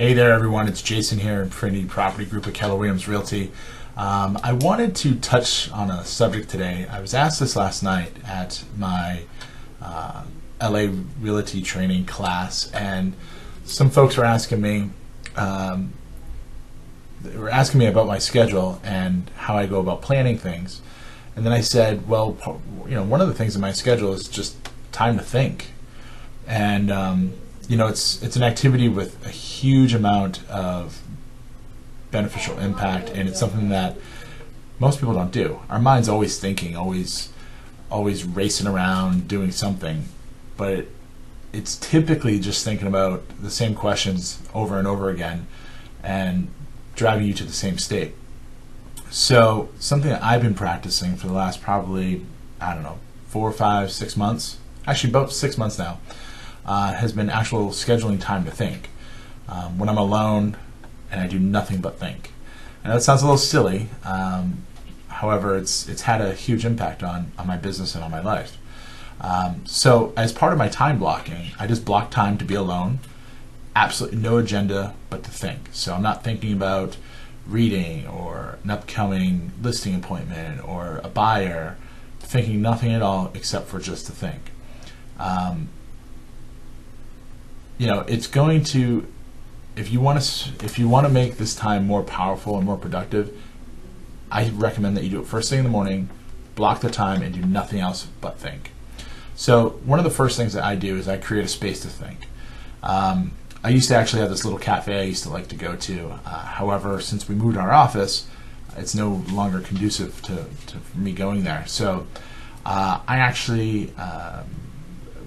Hey there, everyone. It's Jason here in Trinity Property Group at Keller Williams Realty. I wanted to touch on a subject today. I was asked this last night at my LA Realty training class, and some folks were asking me, about my schedule and how I go about planning things. And then I said, well, one of the things in my schedule is just time to think. And it's an activity with a huge amount of beneficial impact, and it's something that most people don't do. Our mind's always thinking, always racing around doing something, but it's typically just thinking about the same questions over and over again and driving you to the same state. So something that I've been practicing for the last probably, 4, 5, 6 months, actually about 6 months now, has been actual scheduling time to think. When I'm alone and I do nothing but think. And that sounds a little silly, however, it's had a huge impact on my business and on my life. So as part of my time blocking, I just block time to be alone, absolutely no agenda but to think. So I'm not thinking about reading or an upcoming listing appointment or a buyer, thinking nothing at all except for just to think. It's going to, if you want to make this time more powerful and more productive, I recommend that you do it first thing in the morning, block the time, and do nothing else but think. So one of the first things that I do is I create a space to think. I used to actually have this little cafe I used to like to go to. However, since we moved our office, it's no longer conducive to me going there. So I actually,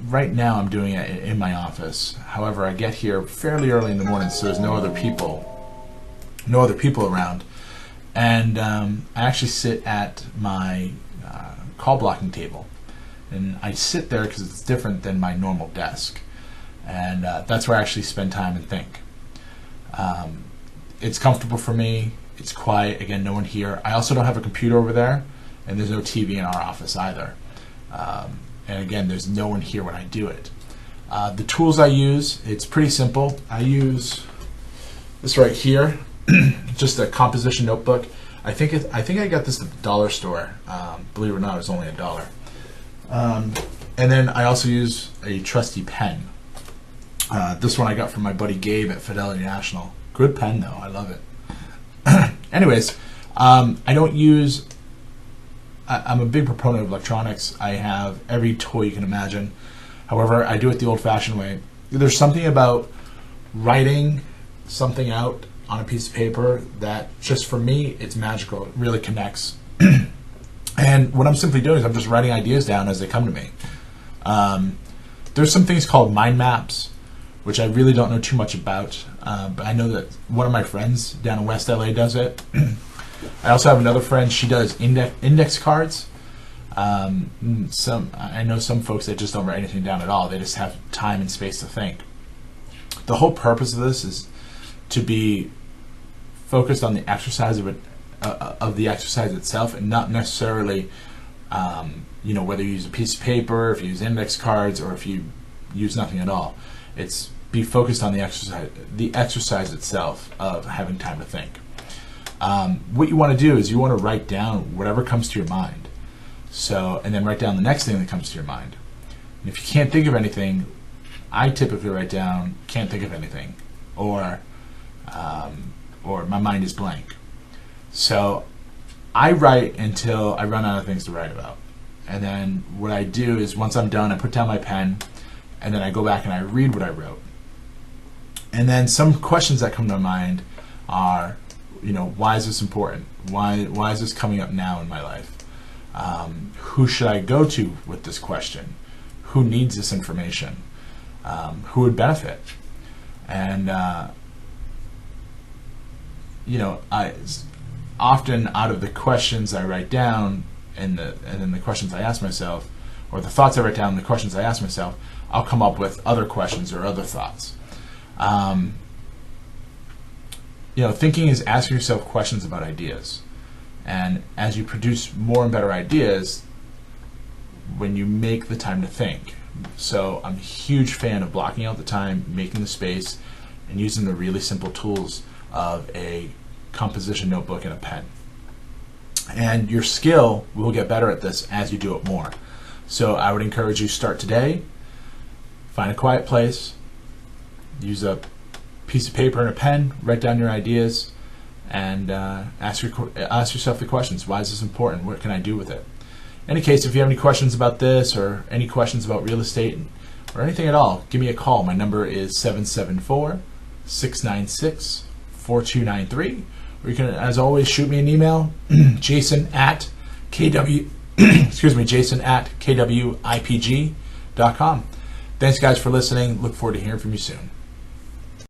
right now I'm doing it in my office. However, I get here fairly early in the morning, so there's no other people around. And I actually sit at my call blocking table. And I sit there because it's different than my normal desk. And that's where I actually spend time and think. It's comfortable for me. It's quiet. Again, no one here. I also don't have a computer over there, and there's no TV in our office either. And again, there's no one here when I do it. The tools I use, it's pretty simple. I use this right here, just a composition notebook. I think I got this at the dollar store. Believe it or not, it was only $1. And then I also use a trusty pen. This one I got from my buddy Gabe at Fidelity National. Good pen though, I love it. Anyways, I'm a big proponent of electronics. I have every toy you can imagine. However, I do it the old-fashioned way. There's something about writing something out on a piece of paper that, just for me, it's magical. It really connects. And what I'm simply doing is I'm just writing ideas down as they come to me. There's some things called mind maps, which I really don't know too much about, but I know that one of my friends down in West LA does it. I also have another friend, she does index cards. I know some folks that just don't write anything down at all. They just have time and space to think. The whole purpose of this is to be focused on the exercise of the exercise itself, and not necessarily whether you use a piece of paper, if you use index cards, or if you use nothing at all. It's be focused on the exercise itself of having time to think. What you want to do is you want to write down whatever comes to your mind. And then write down the next thing that comes to your mind. And if you can't think of anything, I typically write down can't think of anything, or my mind is blank. So I write until I run out of things to write about. And then what I do is once I'm done, I put down my pen, and then I go back and I read what I wrote. And then some questions that come to mind are, why is this important? Why is this coming up now in my life? Who should I go to with this question? Who needs this information? Who would benefit? And I often, out of the questions I write down and then the questions I ask myself, or the thoughts I write down and the questions I ask myself, I'll come up with other questions or other thoughts. Thinking is asking yourself questions about ideas. And as you produce more and better ideas, when you make the time to think. So I'm a huge fan of blocking out the time, making the space, and using the really simple tools of a composition notebook and a pen. And your skill will get better at this as you do it more. So I would encourage you, start today, find a quiet place, use a piece of paper and a pen, write down your ideas, and ask yourself the questions. Why is this important? What can I do with it? In any case, if you have any questions about this or any questions about real estate or anything at all, give me a call. My number is 774-696-4293. Or you can, as always, shoot me an email, Jason at kwipg.com. Thanks, guys, for listening. Look forward to hearing from you soon.